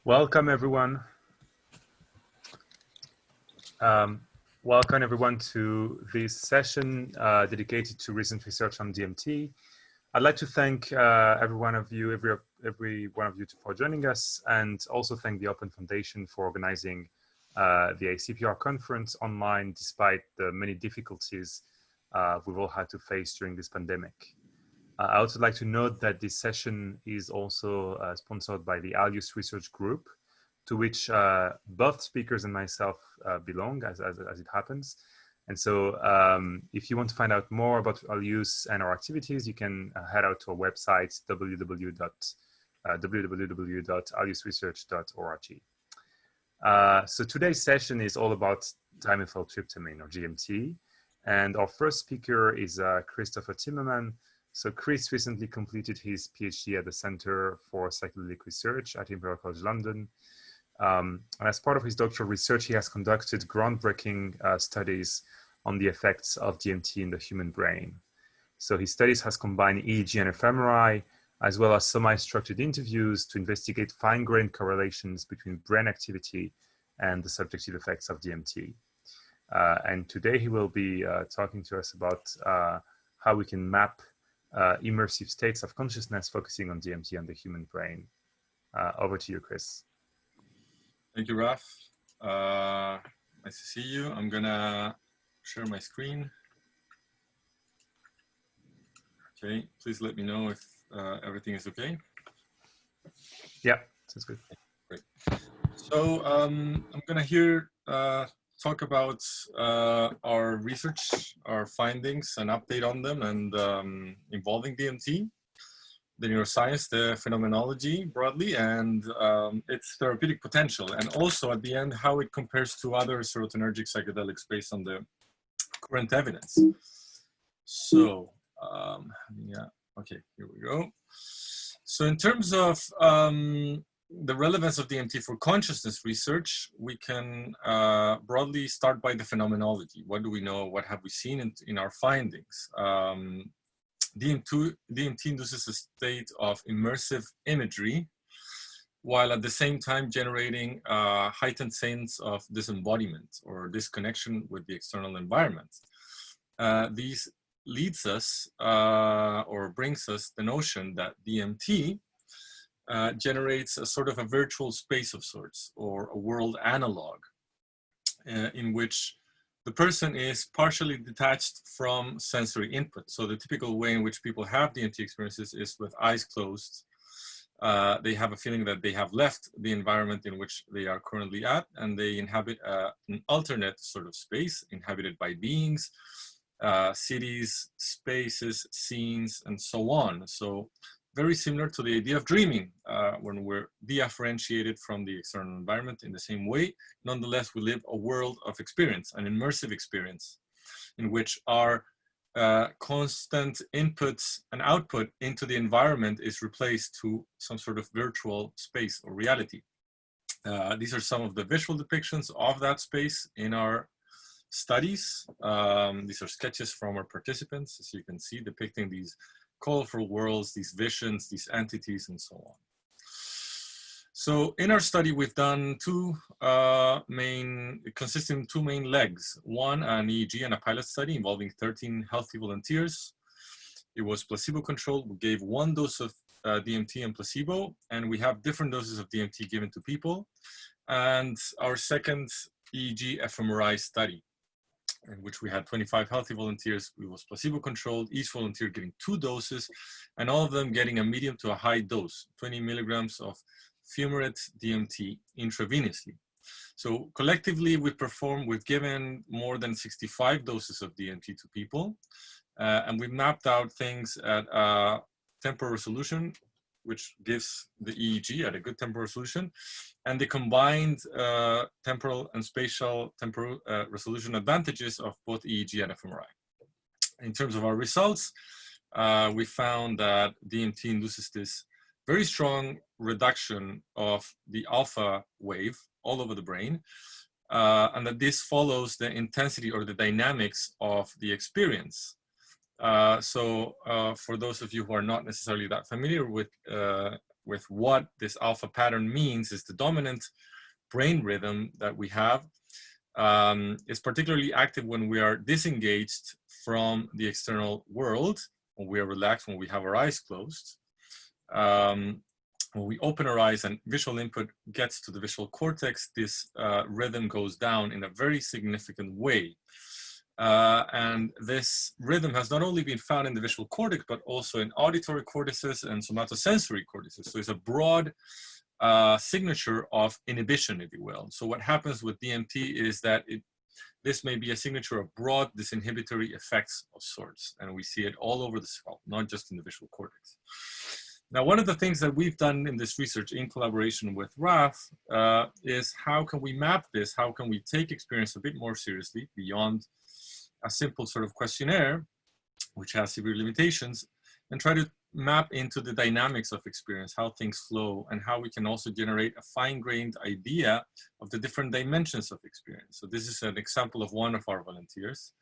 Welcome everyone. Welcome everyone to this session dedicated to recent research on DMT. I'd like to thank every one of you for joining us, and also thank the Open Foundation for organizing the ACPR conference online despite the many difficulties we've all had to face during this pandemic. I also like to note that this session is also sponsored by the ALIUS Research Group, to which both speakers and myself belong, as it happens. And so if you want to find out more about ALIUS and our activities, you can head out to our website, www.aliusresearch.org. So today's session is all about dimethyltryptamine, or DMT. And our first speaker is Christopher Timmerman. So Chris recently completed his PhD at the Center for Psychedelic Research at Imperial College London. And as part of his doctoral research, he has conducted groundbreaking studies on the effects of DMT in the human brain. So his studies has combined EEG and fMRI, as well as semi-structured interviews to investigate fine-grained correlations between brain activity and the subjective effects of DMT. And today he will be talking to us about how we can map immersive states of consciousness focusing on DMT and the human brain. Over to you, Chris. Thank you, Raf. Nice to see you. I'm gonna share my screen. Okay, please let me know if everything is okay. Yeah, sounds good. Great. So I'm gonna talk about our research, our findings, an update on them, and involving DMT, the neuroscience, the phenomenology broadly, and its therapeutic potential, and also at the end how it compares to other serotonergic psychedelics based on the current evidence. So yeah, okay, here we go. So in terms of the relevance of DMT for consciousness research, we can broadly start by the phenomenology. What do we know? What have we seen in our findings? DMT induces a state of immersive imagery, while at the same time generating a heightened sense of disembodiment or disconnection with the external environment. These leads us or brings us the notion that DMT generates a sort of a virtual space of sorts, or a world analog, in which the person is partially detached from sensory input. So the typical way in which people have DMT experiences is with eyes closed. They have a feeling that they have left the environment in which they are currently at, and they inhabit an alternate sort of space inhabited by beings, cities, spaces, scenes, and so on. So very similar to the idea of dreaming, when we're differentiated from the external environment in the same way. Nonetheless, we live a world of experience, an immersive experience, in which our constant inputs and output into the environment is replaced to some sort of virtual space or reality. These are some of the visual depictions of that space in our studies. These are sketches from our participants, as you can see, depicting these colorful worlds, these visions, these entities, and so on. So in our study, we've done consisting of two main legs. One, an EEG and a pilot study involving 13 healthy volunteers. It was placebo-controlled. We gave one dose of DMT and placebo, and we have different doses of DMT given to people. And our second EEG fMRI study, in which we had 25 healthy volunteers. We was placebo-controlled, each volunteer getting 2 doses, and all of them getting a medium to a high dose, 20 milligrams of fumarate DMT intravenously. So collectively, we've given more than 65 doses of DMT to people, and we mapped out things at temporal resolution, which gives the EEG at a good temporal resolution, and the combined temporal and spatial temporal resolution advantages of both EEG and fMRI. In terms of our results, we found that DMT induces this very strong reduction of the alpha wave all over the brain, and that this follows the intensity or the dynamics of the experience. So for those of you who are not necessarily that familiar with with what this alpha pattern means is the dominant brain rhythm that we have is particularly active when we are disengaged from the external world, when we are relaxed, when we have our eyes closed. When we open our eyes and visual input gets to the visual cortex, this rhythm goes down in a very significant way. And this rhythm has not only been found in the visual cortex, but also in auditory cortices and somatosensory cortices. So it's a broad signature of inhibition, if you will. So what happens with DMT is that this may be a signature of broad disinhibitory effects of sorts. And we see it all over the skull, not just in the visual cortex. Now, one of the things that we've done in this research in collaboration with Raph is how can we map this? How can we take experience a bit more seriously beyond a simple sort of questionnaire, which has severe limitations, and try to map into the dynamics of experience, how things flow, and how we can also generate a fine-grained idea of the different dimensions of experience. So this is an example of one of our volunteers,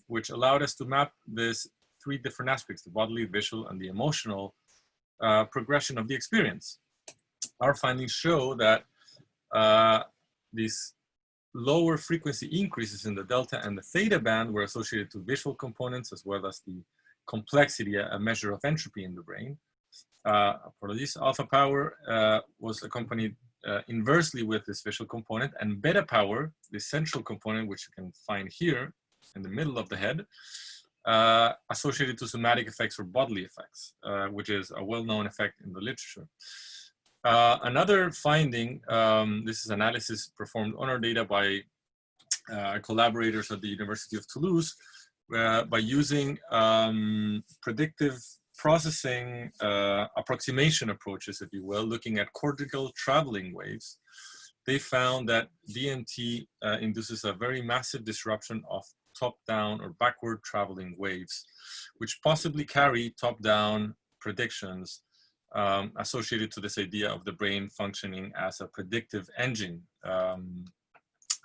which allowed us to map this 3 different aspects: the bodily, visual, and the emotional progression of the experience. Our findings show that these lower frequency increases in the delta and the theta band were associated to visual components, as well as the complexity, a measure of entropy in the brain. For this, alpha power was accompanied inversely with this visual component, and beta power, the central component, which you can find here in the middle of the head, associated to somatic effects or bodily effects, which is a well-known effect in the literature. Another finding, this is analysis performed on our data by collaborators at the University of Toulouse, by using predictive processing approximation approaches, if you will, looking at cortical traveling waves. They found that DMT induces a very massive disruption of top-down or backward traveling waves, which possibly carry top-down predictions associated to this idea of the brain functioning as a predictive engine.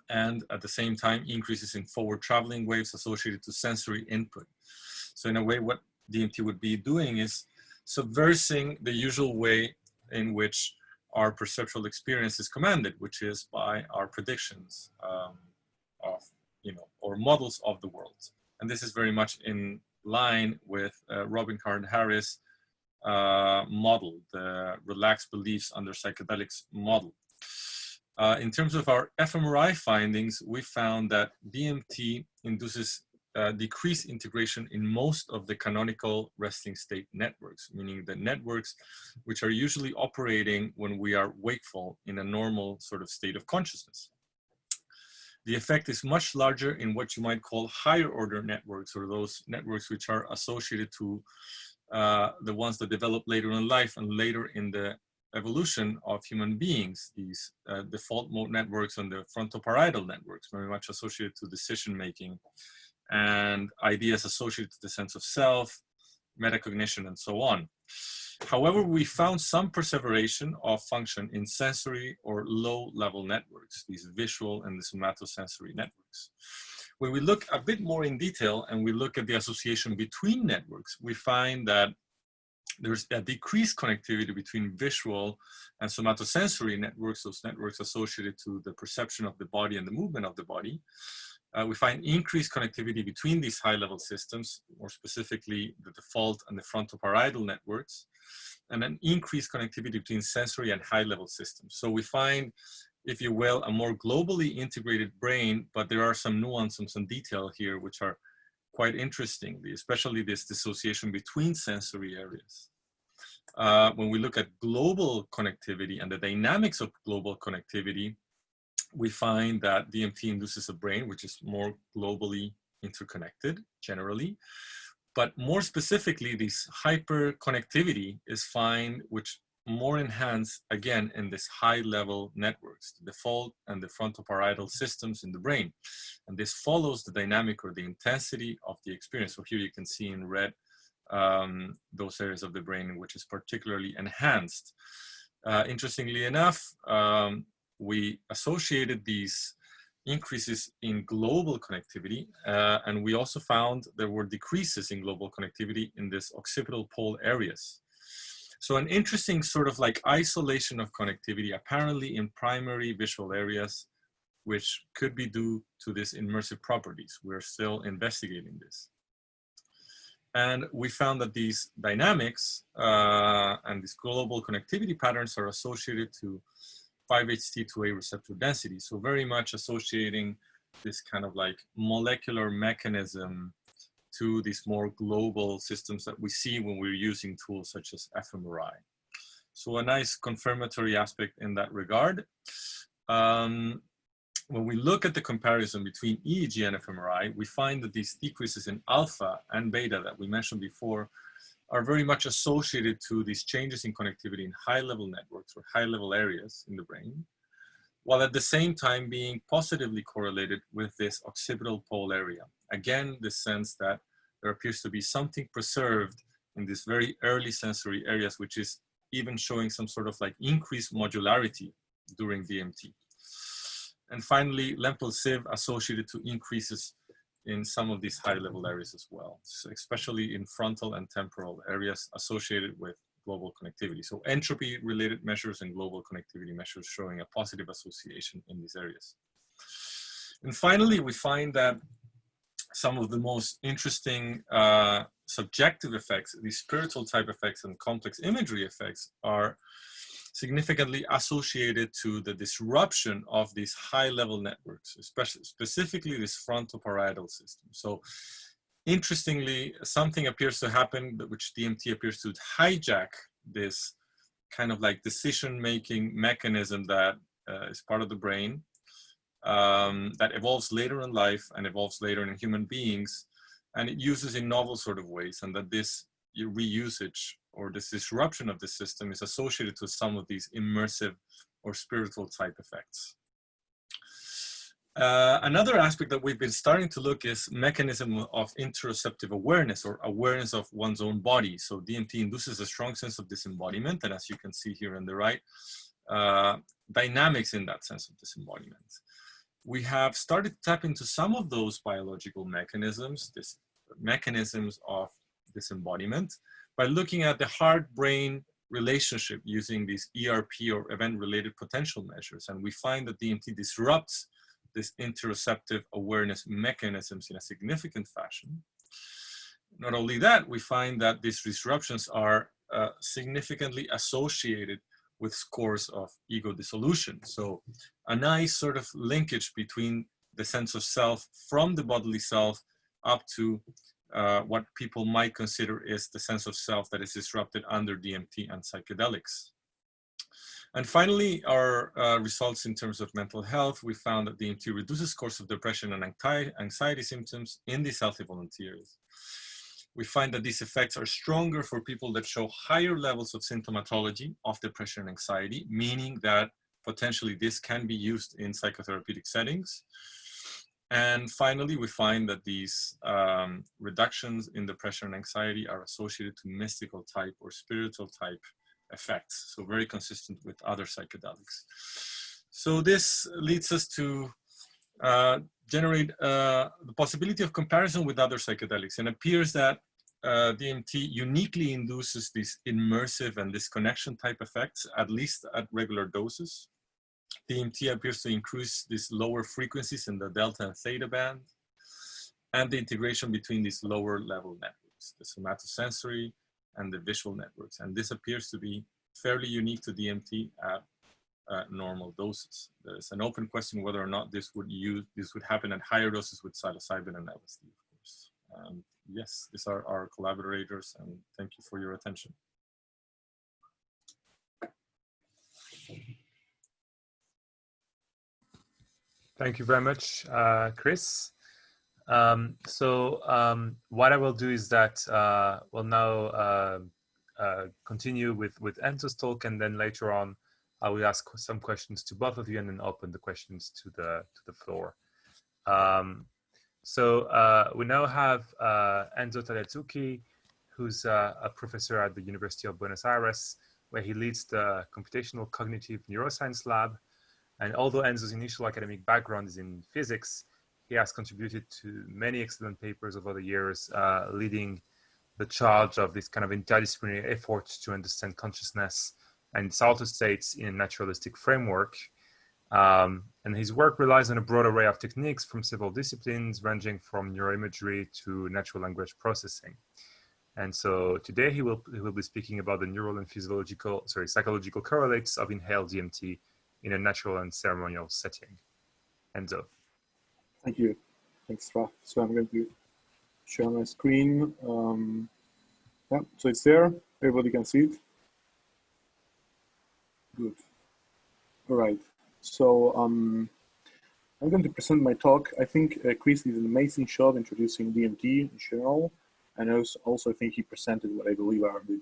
And at the same time, increases in forward traveling waves associated to sensory input. So in a way, what DMT would be doing is subversing the usual way in which our perceptual experience is commanded, which is by our predictions of, or models of the world. And this is very much in line with Robin Carhart-Harris' model, the relaxed beliefs under psychedelics model. In terms of our fMRI findings, we found that DMT induces decreased integration in most of the canonical resting state networks, meaning the networks which are usually operating when we are wakeful in a normal sort of state of consciousness. The effect is much larger in what you might call higher order networks, or those networks which are associated to the ones that develop later in life and later in the evolution of human beings, these default mode networks and the frontoparietal networks, very much associated to decision-making and ideas associated to the sense of self, metacognition, and so on. However, we found some perseveration of function in sensory or low-level networks, these visual and the somatosensory networks. When we look a bit more in detail and we look at the association between networks, we find that there's a decreased connectivity between visual and somatosensory networks, those networks associated to the perception of the body and the movement of the body. We find increased connectivity between these high-level systems, more specifically the default and the frontoparietal networks, and an increased connectivity between sensory and high-level systems. So we find, if you will, a more globally integrated brain, but there are some nuance and some detail here which are quite interesting, especially this dissociation between sensory areas. When we look at global connectivity and the dynamics of global connectivity, we find that DMT induces a brain which is more globally interconnected generally, but more specifically, this hyperconnectivity is found which more enhanced again in this high-level networks, the default and the frontoparietal systems in the brain. And this follows the dynamic or the intensity of the experience. So here you can see in red those areas of the brain which is particularly enhanced. Interestingly enough, we associated these increases in global connectivity, and we also found there were decreases in global connectivity in this occipital pole areas. So an interesting sort of like isolation of connectivity, apparently in primary visual areas, which could be due to these immersive properties. We're still investigating this. And we found that these dynamics and these global connectivity patterns are associated to 5-HT2A receptor density. So very much associating this kind of like molecular mechanism to these more global systems that we see when we're using tools such as fMRI. So a nice confirmatory aspect in that regard. When we look at the comparison between EEG and fMRI, we find that these decreases in alpha and beta that we mentioned before are very much associated to these changes in connectivity in high-level networks or high-level areas in the brain, while at the same time being positively correlated with this occipital pole area. Again, the sense that there appears to be something preserved in these very early sensory areas, which is even showing some sort of like increased modularity during DMT. And finally, LEMPL-CIV associated to increases in some of these high-level areas as well, so especially in frontal and temporal areas associated with global connectivity. So entropy-related measures and global connectivity measures showing a positive association in these areas. And finally, we find that some of the most interesting subjective effects, these spiritual type effects and complex imagery effects, are significantly associated to the disruption of these high-level networks, especially specifically this frontoparietal system. So interestingly, something appears to happen which DMT appears to hijack this kind of like decision-making mechanism that is part of the brain that evolves later in life and evolves later in human beings, and it uses in novel sort of ways, and that this reusage or this disruption of the system is associated to some of these immersive or spiritual type effects. Another aspect that we've been starting to look is mechanism of interoceptive awareness or awareness of one's own body. So DMT induces a strong sense of disembodiment, and as you can see here on the right, dynamics in that sense of disembodiment. We have started to tap into some of those biological mechanisms, these mechanisms of disembodiment, by looking at the heart-brain relationship using these ERP or event-related potential measures. And we find that DMT disrupts this interoceptive awareness mechanisms in a significant fashion. Not only that, we find that these disruptions are significantly associated with scores of ego dissolution. So a nice sort of linkage between the sense of self from the bodily self up to what people might consider is the sense of self that is disrupted under DMT and psychedelics. And finally, our results in terms of mental health, we found that DMT reduces scores of depression and anxiety symptoms in these healthy volunteers. We find that these effects are stronger for people that show higher levels of symptomatology of depression and anxiety, meaning that potentially this can be used in psychotherapeutic settings. And finally, we find that these reductions in depression and anxiety are associated to mystical type or spiritual type effects. So very consistent with other psychedelics. So this leads us to generate the possibility of comparison with other psychedelics. And it appears that DMT uniquely induces these immersive and disconnection type effects, at least at regular doses. DMT appears to increase these lower frequencies in the delta and theta band, and the integration between these lower level networks, the somatosensory and the visual networks. And this appears to be fairly unique to DMT at normal doses. There's an open question whether or not this would happen at higher doses with psilocybin and LSD, of course. Yes, these are our collaborators, and thank you for your attention. Thank you very much, Chris. What I will do is that we'll now continue with Enzo's talk, and then later on I will ask some questions to both of you and then open the questions to the floor. We now have Enzo Tagliazucchi, who's a professor at the University of Buenos Aires, where he leads the Computational Cognitive Neuroscience Lab. And although Enzo's initial academic background is in physics, he has contributed to many excellent papers over the years, leading the charge of this kind of interdisciplinary effort to understand consciousness and its altered states in a naturalistic framework. And his work relies on a broad array of techniques from several disciplines, ranging from neuroimagery to natural language processing. And so today he will be speaking about the neural and psychological correlates of inhaled DMT in a natural and ceremonial setting. Enzo. Thank you. Thanks, Ra. So I'm going to share my screen. Yeah, so it's there. Everybody can see it. Good. All right. So I'm going to present my talk. I think Chris did an amazing job introducing DMT in general. And also I think he presented what I believe are the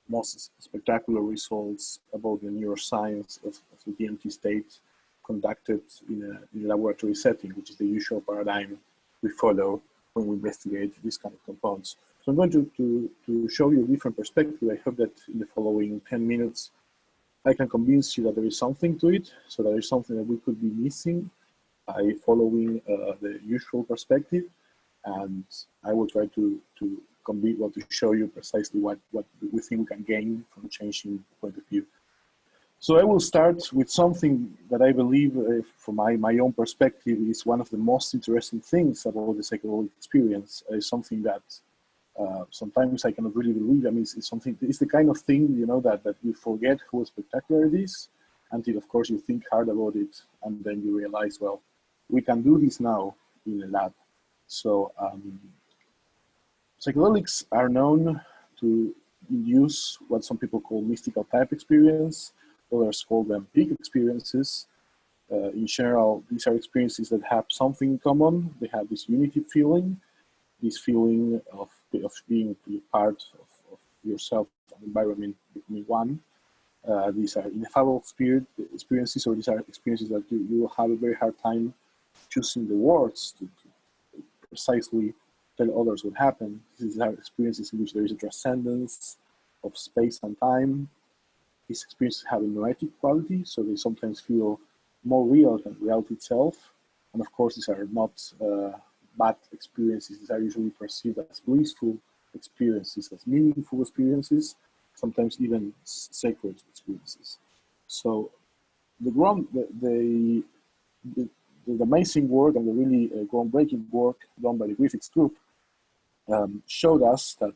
most spectacular results about the neuroscience of the DMT state conducted in a laboratory setting, which is the usual paradigm we follow when we investigate these kind of compounds. So I'm going to show you a different perspective. I hope that in the following 10 minutes, I can convince you that there is something to it, so there is something that we could be missing by following the usual perspective. And I will try to show you precisely what we think we can gain from changing point of view. So I will start with something that I believe, from my own perspective, is one of the most interesting things about the psychedelic experience. It's something that sometimes I cannot really believe. I mean, it's the kind of thing, you know, that you forget how spectacular it is until, of course, you think hard about it, and then you realize, well, we can do this now in a lab. So psychedelics are known to induce what some people call mystical type experience. Others call them peak experiences. In general, these are experiences that have something in common. They have this unity feeling, this feeling of being part of yourself and environment, becoming one. These are ineffable experiences, or these are experiences that you will have a very hard time choosing the words to precisely tell others what happened. These are experiences in which there is a transcendence of space and time. These experiences have a noetic quality, so they sometimes feel more real than reality itself. And of course, these are not bad experiences. These are usually perceived as blissful experiences, as meaningful experiences, sometimes even sacred experiences. So the amazing work and the really groundbreaking work done by the Griffiths group showed us that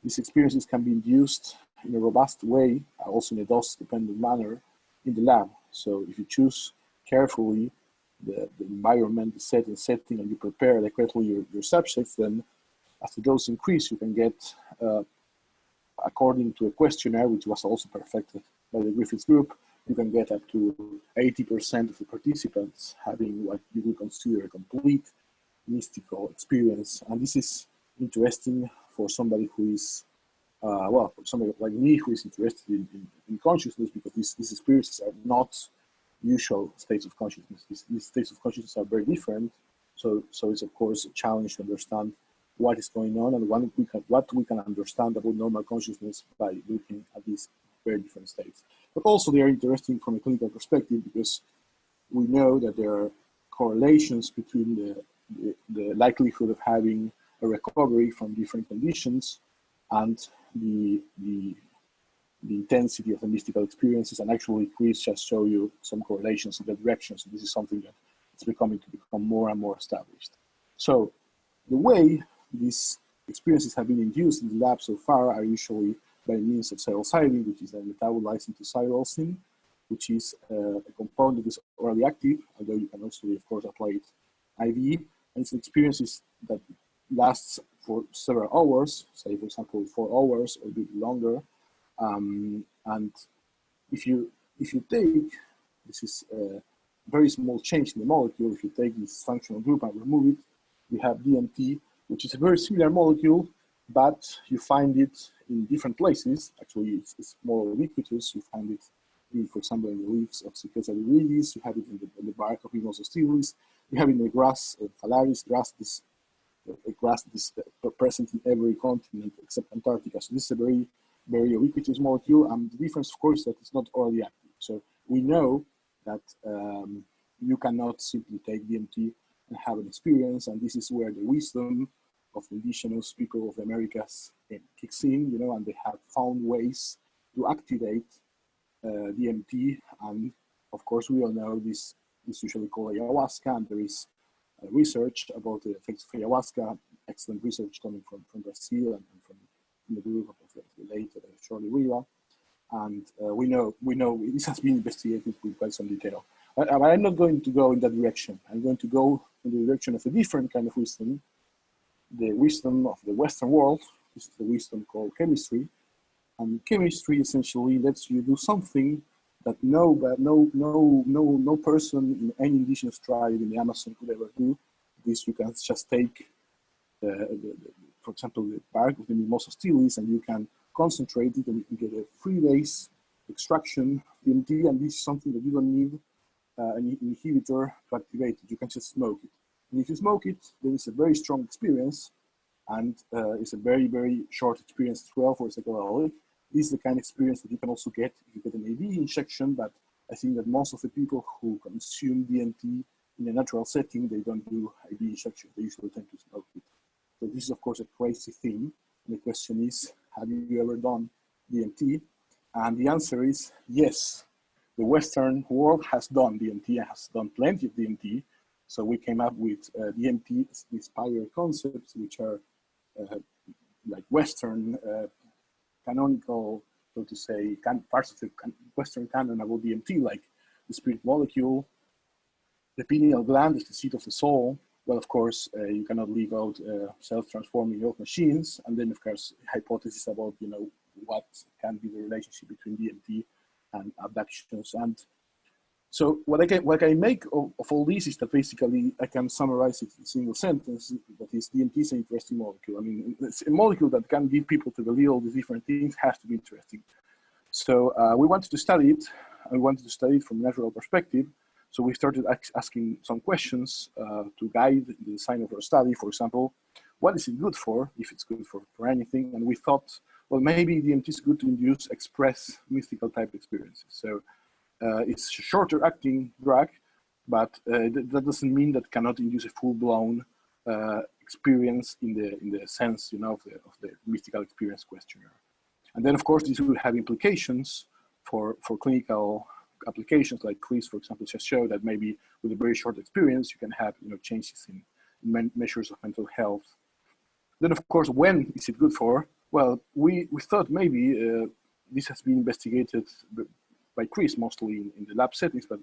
these experiences can be induced in a robust way, also in a dose-dependent manner, in the lab. So if you choose carefully the environment, the setting, and you prepare adequately your subjects, then as the dose increase, you can get, according to a questionnaire, which was also perfected by the Griffiths group, you can get up to 80% of the participants having what you would consider a complete mystical experience. And this is interesting for somebody who is, well, for somebody like me who is interested in consciousness, because these experiences are not usual states of consciousness. These states of consciousness are very different. So it's of course a challenge to understand what is going on and what we can understand about normal consciousness by looking at these very different states. But also they are interesting from a clinical perspective, because we know that there are correlations between the likelihood of having a recovery from different conditions and the intensity of the mystical experiences. And actually, Chris just showed you some correlations in that direction. So this is something that it's become more and more established. So the way these experiences have been induced in the lab so far are usually by means of psilocybin, which is metabolized into psilocin, which is a compound that is orally active, although you can also, of course, apply it IV. And it's experiences that lasts for several hours, say, for example, 4 hours or a bit longer. And if you take, this is a very small change in the molecule, if you take this functional group and remove it, we have DMT, which is a very similar molecule, but you find it in different places. Actually, it's more ubiquitous. You find it, for example, in the leaves of Cichesa viridis, you have it in the bark of Mimosa hostilis, you have it in the grass, Phalaris grass, a grass that is present in every continent except Antarctica. So this is a very, very ubiquitous molecule. And the difference, of course, is that it's not orally active. So we know that you cannot simply take DMT and have an experience. And this is where the wisdom of indigenous people of the Americas kicks in, you know, and they have found ways to activate DMT. And of course, we all know this is usually called ayahuasca, and there is research about the effects of ayahuasca, excellent research coming from Brazil and from the group of the late Shirley Riva. And we know this has been investigated with quite some detail. But I'm not going to go in that direction. I'm going to go in the direction of a different kind of wisdom, the wisdom of the Western world. This is the wisdom called chemistry. And chemistry essentially lets you do something that no person in any indigenous tribe in the Amazon could ever do. This, you can just take, for example, the bark of the Mimosa stilis, and you can concentrate it, and you can get a freebase extraction DMT, and this is something that you don't need an inhibitor to activate it. You can just smoke it. And if you smoke it, then it's a very strong experience, and it's a very, very short experience as well for a psychedelic. This is the kind of experience that you can also get if you get an IV injection, but I think that most of the people who consume DMT in a natural setting, they don't do IV injection. They usually tend to smoke it. So this is, of course, a crazy thing. And the question is, have you ever done DMT? And the answer is yes. The Western world has done DMT and has done plenty of DMT. So we came up with DMT-inspired concepts, which are like Western canonical, so to say, parts of the Western canon about DMT, like the spirit molecule. The pineal gland is the seat of the soul. Well, of course, you cannot leave out self-transforming of machines. And then, of course, hypothesis about, you know, what can be the relationship between DMT and abductions. And so what I make of all this is that basically I can summarize it in a single sentence, that is, DMT is an interesting molecule. I mean, it's a molecule that can give people to believe all these different things, has to be interesting. So we wanted to study it, and we wanted to study it from a natural perspective. So we started asking some questions to guide the design of our study. For example, what is it good for, if it's good for anything? And we thought, well, maybe DMT is good to induce express mystical type experiences. So it's a shorter acting drug, but that doesn't mean that it cannot induce a full-blown experience in the sense, you know, of the mystical experience questionnaire. And then, of course, this will have implications for clinical applications, like Chris, for example, just showed that maybe with a very short experience, you can have, you know, changes in measures of mental health. Then, of course, when is it good for? Well, we thought maybe this has been investigated by Chris mostly in the lab settings, but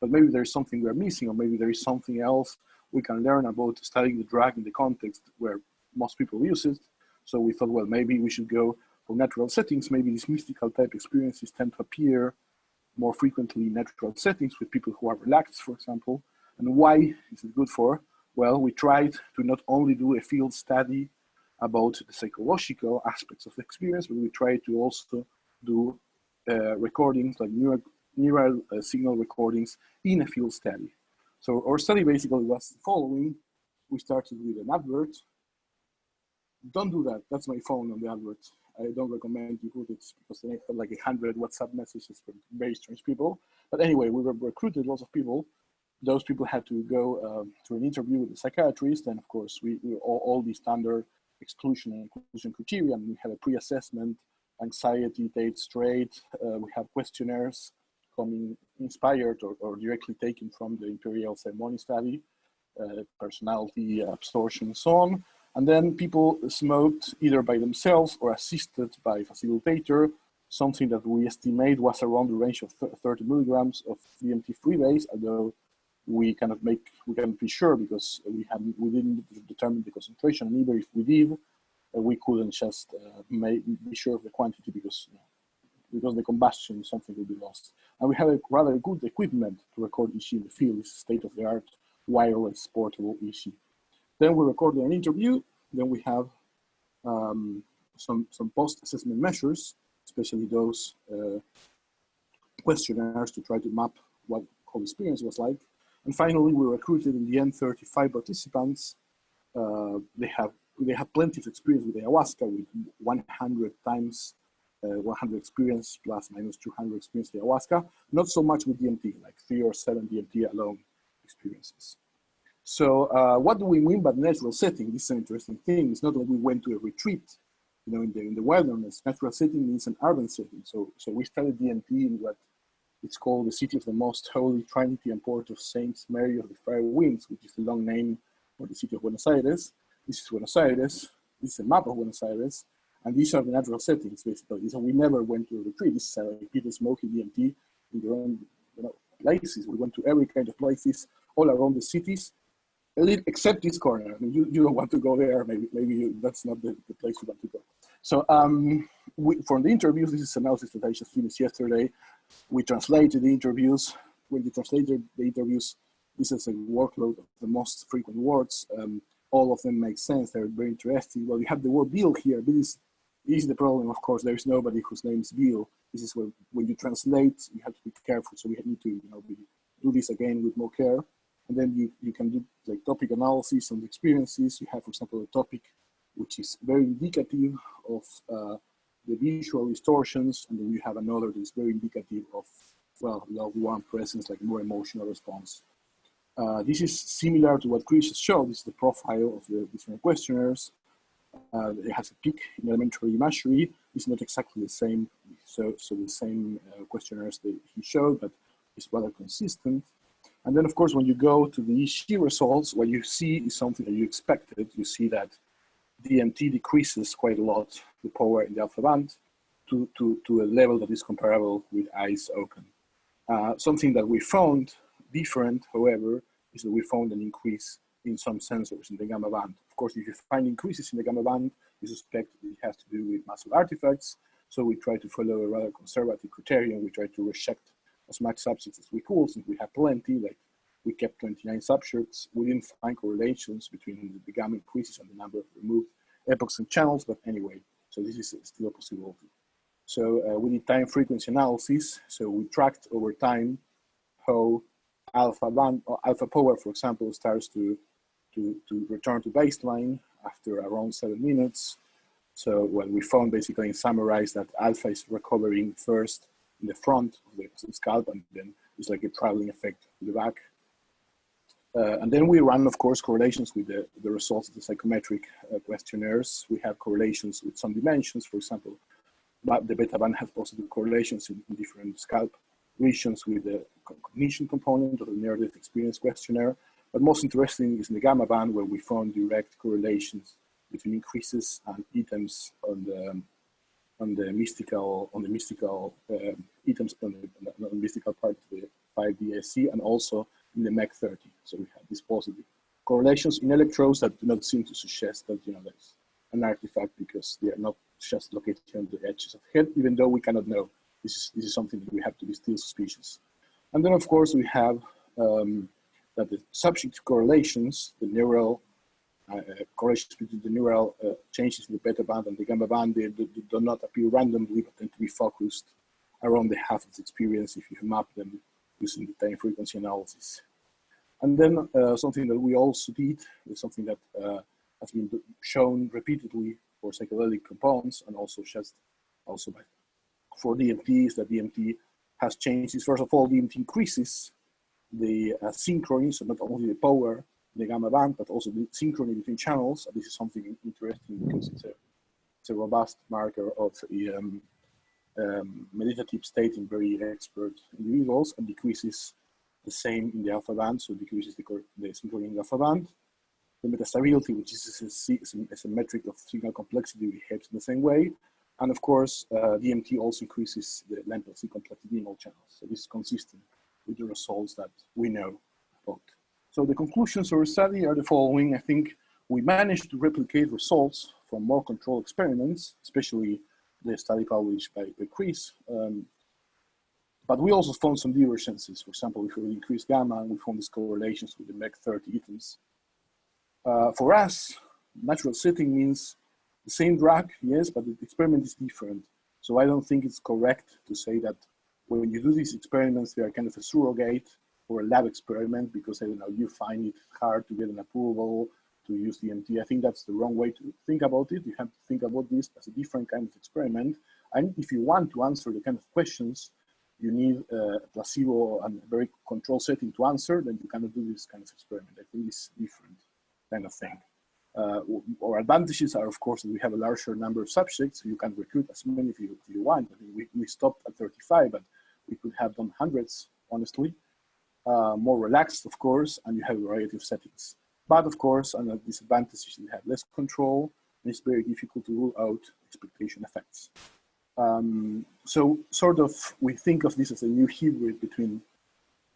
maybe there is something we're missing, or maybe there is something else we can learn about studying the drug in the context where most people use it. So we thought, well, maybe we should go for natural settings. Maybe these mystical type experiences tend to appear more frequently in natural settings with people who are relaxed, for example. And why is it good for? Well, we tried to not only do a field study about the psychological aspects of the experience, but we tried to also do recordings, like neural signal recordings in a field study. So our study basically was the following. We started with an advert. Don't do that. That's my phone on the advert. I don't recommend you put it because they have like 100 WhatsApp messages from very strange people. But anyway, we recruited lots of people. Those people had to go to an interview with a psychiatrist. And of course, we all the standard exclusion and inclusion criteria. And we have a pre-assessment, anxiety, date straight. We have questionnaires coming inspired or directly taken from the Imperial Ceremony study, personality, absorption, and so on. And then people smoked either by themselves or assisted by a facilitator, something that we estimate was around the range of 30 milligrams of DMT freebase, although we cannot be sure because we didn't determine the concentration. And even if we did, we couldn't just be sure of the quantity because the combustion, something will be lost. And we have a rather good equipment to record EEG in the field. It's state-of-the-art wireless portable EEG. Then we recorded an interview. Then we have some post-assessment measures, especially those questionnaires to try to map what whole experience was like. And finally, we recruited in the end 35 participants. They have plenty of experience with ayahuasca, with 100 times 100 experience plus minus 200 experience with ayahuasca. Not so much with DMT, like 3 or 7 DMT alone experiences. So what do we mean by natural setting? This is an interesting thing. It's not that we went to a retreat, in the wilderness. Natural setting means an urban setting. So we studied DMT in what it's called the city of the most holy Trinity and port of Saints Mary of the Fair Winds, which is the long name for the city of Buenos Aires. This is Buenos Aires. This is a map of Buenos Aires. And these are the natural settings, basically. So we never went to a retreat. This is people smoking DMT in their own places. We went to every kind of places all around the cities, except this corner. I mean, you don't want to go there. Maybe that's not the place you want to go. So from the interviews, this is analysis that I just finished yesterday. We translated the interviews. When we translated the interviews, this is a workload of the most frequent words. All of them make sense. They're very interesting. Well, you have the word Bill here. This is the problem, of course. There is nobody whose name is Bill. This is where, when you translate, you have to be careful. So we need to do this again with more care. And then you can do like topic analysis on the experiences. You have, for example, a topic which is very indicative of the visual distortions. And then you have another that is very indicative of, well, loved one presence, like more emotional response. This is similar to what Chris showed. This is the profile of the different questionnaires. It has a peak in elementary imagery. It's not exactly the same. So the same questionnaires that he showed, but it's rather consistent. And then, of course, when you go to the EEG results, what you see is something that you expected. You see that DMT decreases quite a lot the power in the alpha band to a level that is comparable with eyes open. Something that we found different, however, is that we found an increase in some sensors in the gamma band. Of course, if you find increases in the gamma band, you suspect it has to do with muscle artifacts. So we try to follow a rather conservative criterion. We try to reject as much subjects as we could, since we have plenty. Like we kept 29 subjects. We didn't find correlations between the gamma increases and the number of removed epochs and channels, but anyway, so this is still a possibility. So we did time frequency analysis. So we tracked over time how alpha band or alpha power, for example, starts to return to baseline after around 7 minutes. So what we found basically in summarize that alpha is recovering first in the front of the scalp, and then it's like a traveling effect to the back. And then we run, of course, correlations with the results of the psychometric questionnaires. We have correlations with some dimensions, for example, but the beta band has positive correlations in different scalp regions with the cognition component of the near-death experience questionnaire. But most interesting is in the gamma band, where we found direct correlations between increases and items on the mystical items on the mystical part of the 5DSC, and also in the MEC 30. So we have these positive correlations in electrodes that do not seem to suggest that there's an artifact, because they are not just located on the edges of the head, even though we cannot know. This is something that we have to be still suspicious. And then, of course, we have that the subject correlations, the neural correlations between the neural changes in the beta band and the gamma band, they do not appear randomly, but tend to be focused around the half of the experience if you map them using the time frequency analysis. And then something that we also did is something that has been shown repeatedly for psychedelic compounds, and also for DMT, is that DMT has changes. First of all, DMT increases the synchrony, so not only the power in the gamma band, but also the synchrony between channels. And this is something interesting because it's a robust marker of meditative state in very expert individuals, and decreases the same in the alpha band, so decreases the synchrony in the alpha band. The metastability, which is a metric of signal complexity, behaves in the same way. And of course, DMT also increases the length of the complexity in all channels. So this is consistent with the results that we know about. So the conclusions of our study are the following. I think we managed to replicate results from more controlled experiments, especially the study published by Chris. But we also found some divergences. For example, if we increase gamma, we found these correlations with the MEC 30 items. For us, natural setting means the same drug, yes, but the experiment is different. So I don't think it's correct to say that when you do these experiments, they are kind of a surrogate for a lab experiment, because I don't know, you find it hard to get an approval to use DMT. I think that's the wrong way to think about it. You have to think about this as a different kind of experiment. And if you want to answer the kind of questions you need a placebo and a very controlled setting to answer, then you cannot do this kind of experiment. I think it's different kind of thing. Our advantages are, of course, that we have a larger number of subjects, so you can recruit as many if you want. I think we stopped at 35, but we could have done hundreds, honestly. More relaxed, of course, and you have a variety of settings. But of course, another disadvantage is you have less control, and it's very difficult to rule out expectation effects. So sort of, we think of this as a new hybrid between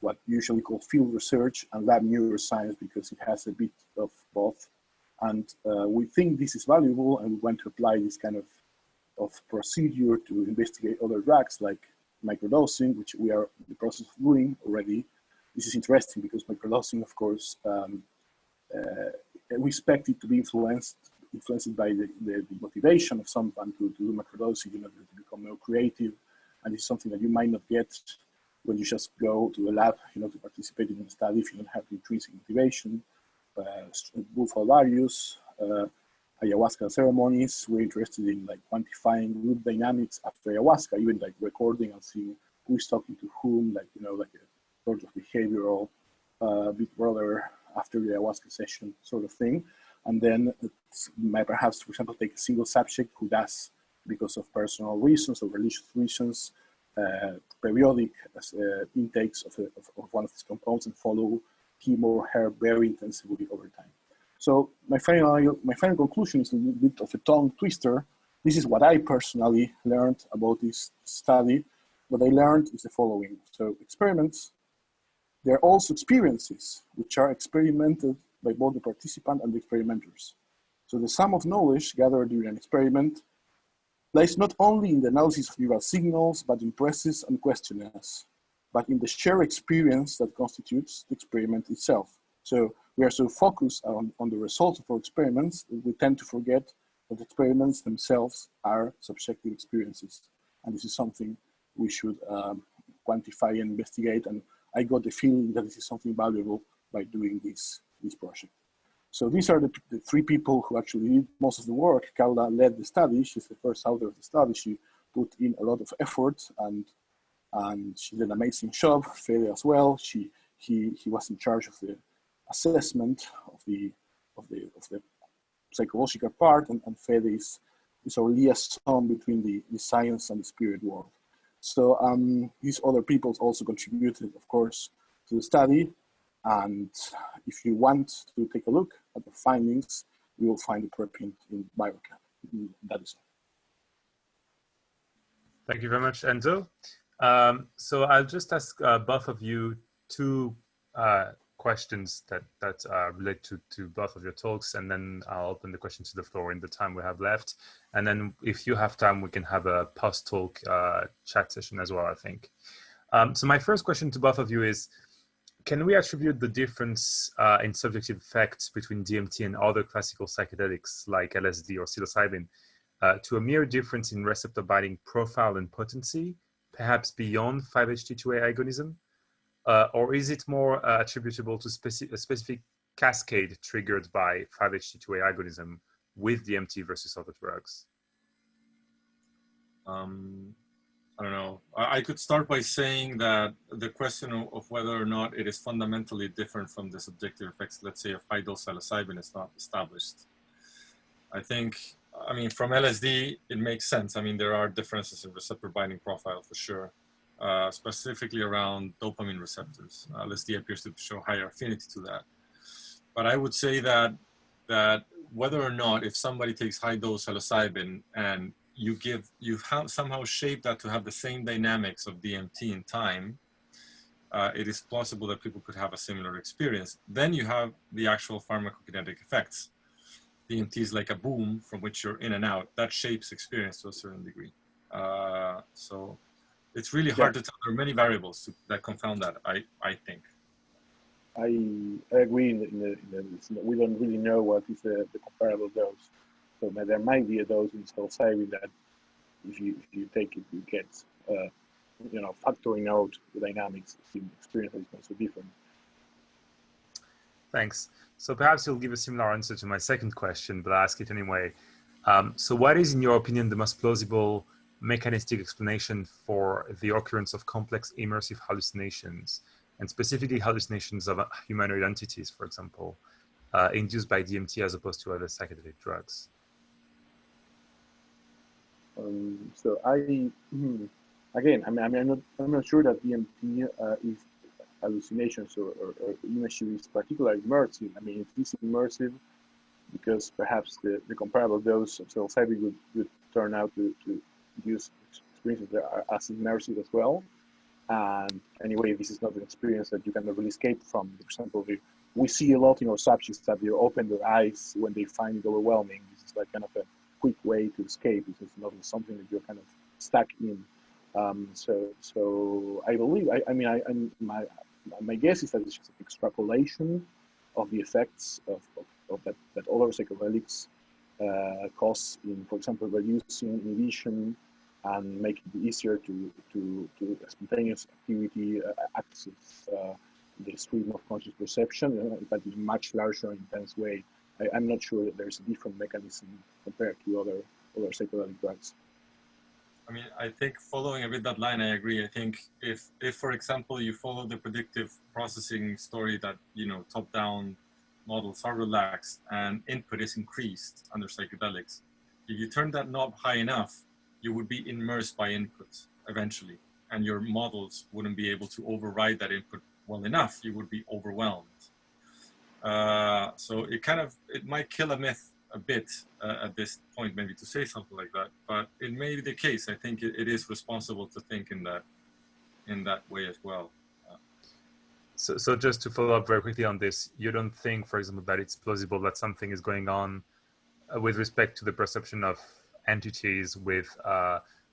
what we usually call field research and lab neuroscience, because it has a bit of both. And we think this is valuable, and we want to apply this kind of procedure to investigate other drugs like microdosing, which we are in the process of doing already. This is interesting because microdosing, of course, we expect it to be influenced by the motivation of someone to do microdosing in order to become more creative. And it's something that you might not get when you just go to the lab, to participate in the study if you don't have the intrinsic motivation. Buffalo values, ayahuasca ceremonies. We're interested in like quantifying group dynamics after ayahuasca, even like recording and seeing who is talking to whom, like like a sort of behavioral big brother after the ayahuasca session sort of thing. And then might perhaps, for example, take a single subject who does, because of personal reasons or religious reasons, periodic intakes of one of these compounds and follow him or her very intensively over time. So my final conclusion is a little bit of a tongue twister. This is what I personally learned about this study. What I learned is the following. So experiments, they're also experiences which are experimented by both the participant and the experimenters. So the sum of knowledge gathered during an experiment lies not only in the analysis of neural signals, but in processes and questionnaires, but in the shared experience that constitutes the experiment itself. So we are so focused on the results of our experiments that we tend to forget that experiments themselves are subjective experiences. And this is something we should quantify and investigate. And I got the feeling that this is something valuable by doing this project. So these are the three people who actually did most of the work. Carla led the study. She's the first author of the study. She put in a lot of effort and she did an amazing job. Fede as well. He was in charge of the assessment of the psychological part, and Fede is our liaison between the science and the spirit world. So these other people also contributed, of course, to the study. And if you want to take a look at the findings, you will find the preprint in Biocap. That is all. Thank you very much, Enzo. So I'll just ask both of you two questions that relate to both of your talks, and then I'll open the question to the floor in the time we have left. And then if you have time, we can have a post-talk chat session as well, I think. So my first question to both of you is, can we attribute the difference in subjective effects between DMT and other classical psychedelics like LSD or psilocybin to a mere difference in receptor binding profile and potency, perhaps beyond 5-HT2A agonism? Or is it more attributable to a specific cascade triggered by 5-HT2A agonism with DMT versus other drugs? I don't know. I could start by saying that the question of whether or not it is fundamentally different from the subjective effects, let's say, of high-dose psilocybin is not established. I think, from LSD, it makes sense. There are differences in receptor binding profile for sure, specifically around dopamine receptors. LSD appears to show higher affinity to that. But I would say that whether or not, if somebody takes high-dose psilocybin and you've somehow shaped that to have the same dynamics of DMT in time, it is plausible that people could have a similar experience. Then you have the actual pharmacokinetic effects. DMT is like a boom from which you're in and out. That shapes experience to a certain degree. So it's really hard to tell. There are many variables that confound that, I think. I agree we don't really know what is the comparable dose. So there might be a dose in psilocybin that if you take it, you get, factoring out the dynamics, the experience is not so different. Thanks. So perhaps you'll give a similar answer to my second question, but I'll ask it anyway. So what is, in your opinion, the most plausible mechanistic explanation for the occurrence of complex immersive hallucinations, and specifically hallucinations of humanoid entities, for example, induced by DMT as opposed to other psychedelic drugs? So again, I'm not sure that DMT is hallucinations or imagery is particularly immersive. I mean, it is immersive because perhaps the comparable dose of psilocybin would turn out to use experiences that are as immersive as well. And anyway, this is not an experience that you can really escape from. For example, we see a lot in our subjects that they open their eyes when they find it overwhelming. This is like kind of a quick way to escape. This is not something that you're kind of stuck in. So I believe, my guess is that it's just an extrapolation of the effects of that other psychedelics cause in, for example, reducing inhibition and making it easier to spontaneous activity, access the stream of conscious perception, but in a much larger, intense way. I'm not sure that there's a different mechanism compared to other psychedelic drugs. I mean, I think following a bit that line, I agree. I think if for example, you follow the predictive processing story that, you know, top-down models are relaxed and input is increased under psychedelics, if you turn that knob high enough, you would be immersed by input eventually, and your models wouldn't be able to override that input well enough. You would be overwhelmed. So it might kill a myth a bit at this point, maybe, to say something like that, but it may be the case. I think it is responsible to think in that way as well. So just to follow up very quickly on this, you don't think, for example, that it's plausible that something is going on with respect to the perception of entities with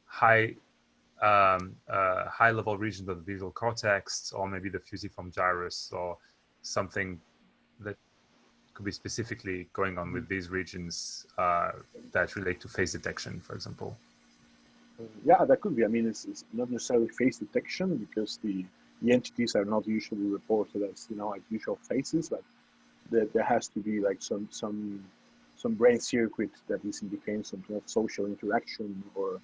high level regions of the visual cortex, or maybe the fusiform gyrus, or something that could be specifically going on with these regions that relate to face detection, for example? Yeah, that could be. I mean, it's not necessarily face detection because the entities are not usually reported as, you know, as usual faces, but there has to be like some brain circuit that is indicating some kind of social interaction or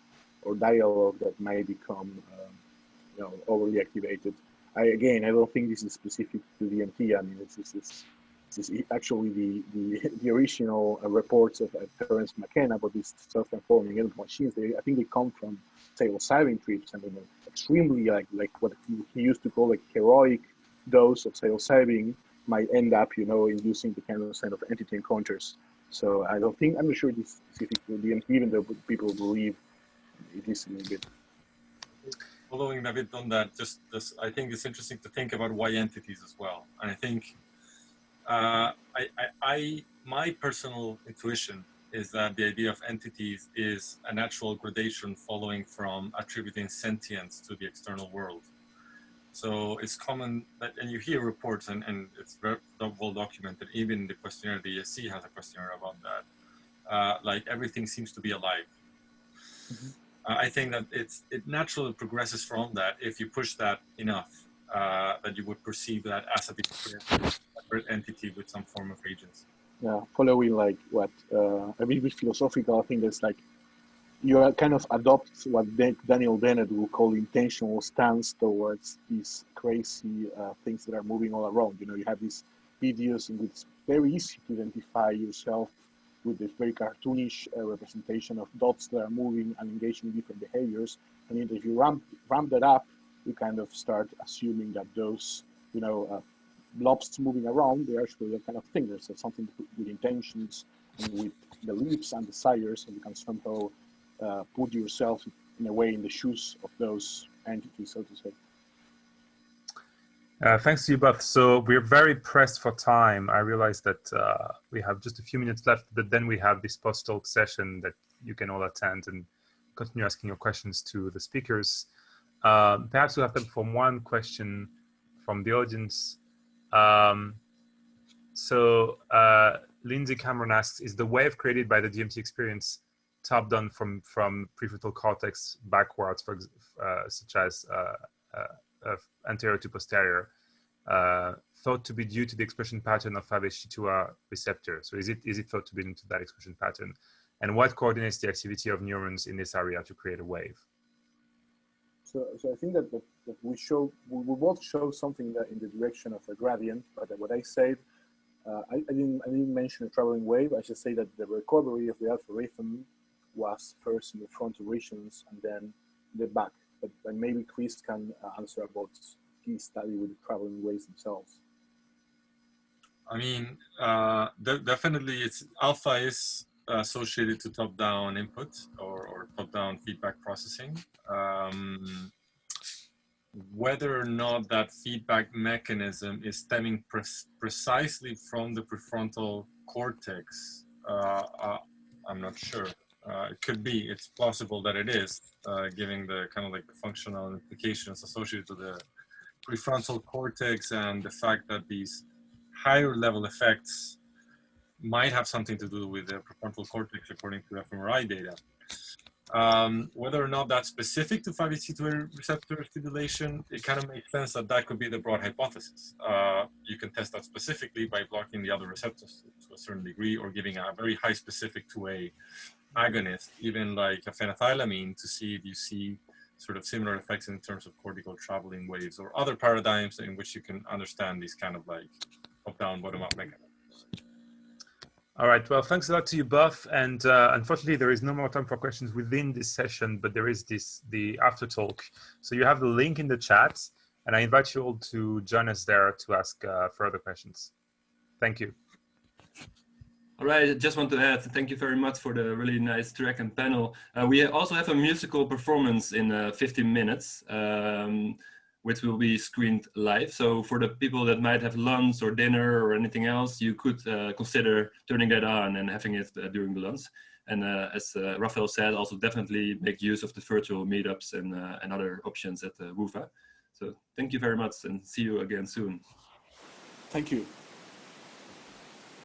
dialogue that might become you know, overly activated. I don't think this is specific to DMT. I mean, this is actually the original reports of Terence McKenna about these self-transforming energy machines. I think they come from psilocybin trips. I mean, extremely like what he used to call like heroic dose of psilocybin might end up, you know, inducing the kind of entity encounters. So I'm not sure this is specific to DMT, even though people believe it is a little bit. Following a bit on that, I think it's interesting to think about why entities as well. And I think my personal intuition is that the idea of entities is a natural gradation following from attributing sentience to the external world. So it's common that, and you hear reports, and it's very well documented, even the questionnaire, the ESC has a questionnaire about that, like everything seems to be alive. Mm-hmm. I think that it naturally progresses from that if you push that enough, that you would perceive that as a separate entity with some form of agency. Yeah, following like what a bit philosophical, I think that's like you kind of adopt what Daniel Dennett will call intentional stance towards these crazy things that are moving all around. You know, you have these videos in which it's very easy to identify yourself with this very cartoonish representation of dots that are moving and engaging in different behaviors. And if you ramp that up, you kind of start assuming that those, you know, blobs moving around, they're actually that kind of thing. There's something with intentions and with beliefs and desires, and you can somehow put yourself in a way in the shoes of those entities, so to say. Thanks to you both. So we're very pressed for time. I realize that we have just a few minutes left, but then we have this post-talk session that you can all attend and continue asking your questions to the speakers. Perhaps we'll have time for one question from the audience. Lindsay Cameron asks, is the wave created by the DMT experience top-down from prefrontal cortex backwards, such as anterior to posterior, thought to be due to the expression pattern of 5-HT2R receptor? So is it thought to be into that expression pattern? and what coordinates the activity of neurons in this area to create a wave? So I think that we both show something that in the direction of a gradient, but what I said, I didn't mention a traveling wave. I should say that the recovery of the alpha rhythm was first in the frontal regions and then the back. But maybe Chris can answer about his study with the traveling waves themselves. I mean, definitely it's alpha is associated to top-down input or top-down feedback processing. Whether or not that feedback mechanism is stemming precisely from the prefrontal cortex, I'm not sure. It could be, it's possible that it is, given the kind of like the functional implications associated to the prefrontal cortex and the fact that these higher level effects might have something to do with the prefrontal cortex according to fMRI data. Whether or not that's specific to 5-HT2A receptor stimulation, it kind of makes sense that that could be the broad hypothesis. You can test that specifically by blocking the other receptors to a certain degree or giving a very high specific 2A agonist, even like a phenethylamine, to see if you see sort of similar effects in terms of cortical traveling waves or other paradigms in which you can understand these kind of like top-down, bottom-up mechanisms. All right, well, thanks a lot to you both. And unfortunately, there is no more time for questions within this session, but there is the after talk. So you have the link in the chat, and I invite you all to join us there to ask further questions. Thank you. All right, I just want to add, thank you very much for the really nice track and panel. We also have a musical performance in 15 minutes, which will be screened live. So for the people that might have lunch or dinner or anything else, you could consider turning that on and having it during the lunch. And as Raphael said, also definitely make use of the virtual meetups and other options at WUFA. So thank you very much and see you again soon. Thank you.